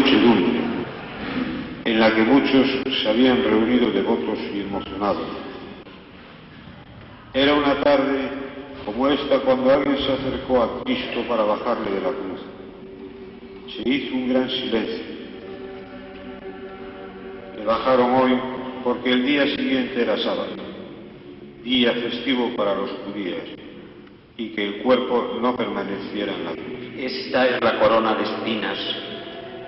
muchedumbre, en la que muchos se habían reunido devotos y emocionados. Era una tarde como esta cuando alguien se acercó a Cristo para bajarle de la cruz. Se hizo un gran silencio. Le bajaron hoy porque el día siguiente era sábado, día festivo para los judíos, y que el cuerpo no permaneciera en la cruz. Esta es la corona de espinas,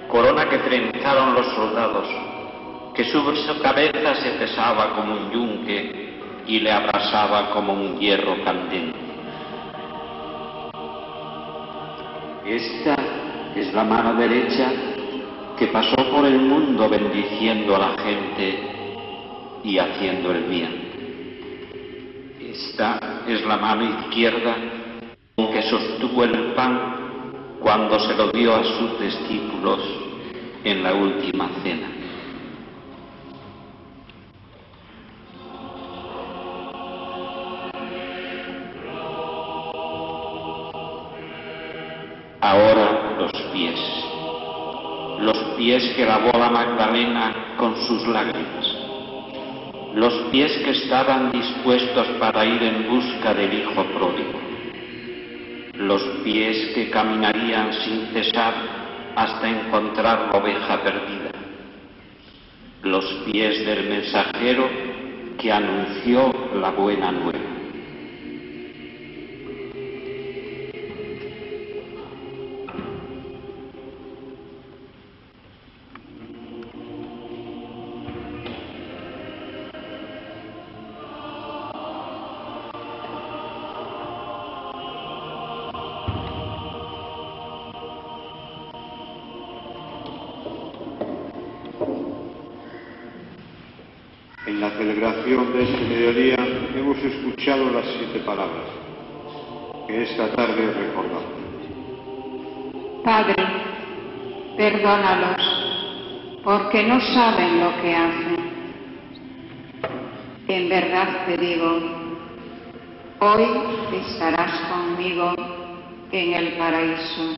corona que trenzaron los soldados, que sobre su cabeza se pesaba como un yunque y le abrasaba como un hierro candente. Esta es la mano derecha que pasó por el mundo bendiciendo a la gente y haciendo el bien. Esta es la mano izquierda que sostuvo el pan cuando se lo dio a sus discípulos en la última cena. Ahora los pies que lavó la Magdalena con sus lágrimas, los pies que estaban dispuestos para ir en busca del hijo pródigo, los pies que caminarían sin cesar hasta encontrar la oveja perdida, los pies del mensajero que anunció la buena nueva. En la celebración de este mediodía hemos escuchado las 7 palabras que esta tarde recordamos. Padre, perdónalos, porque no saben lo que hacen. En verdad te digo, hoy estarás conmigo en el paraíso.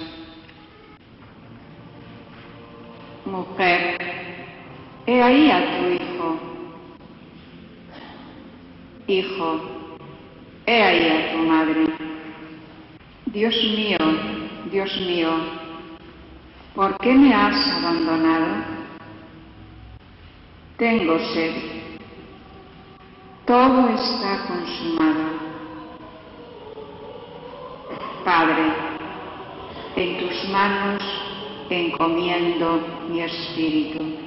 Mujer, he ahí a tu hijo. Hijo, he ahí a tu madre. Dios mío, ¿por qué me has abandonado? Tengo sed. Todo está consumado. Padre, en tus manos encomiendo mi espíritu.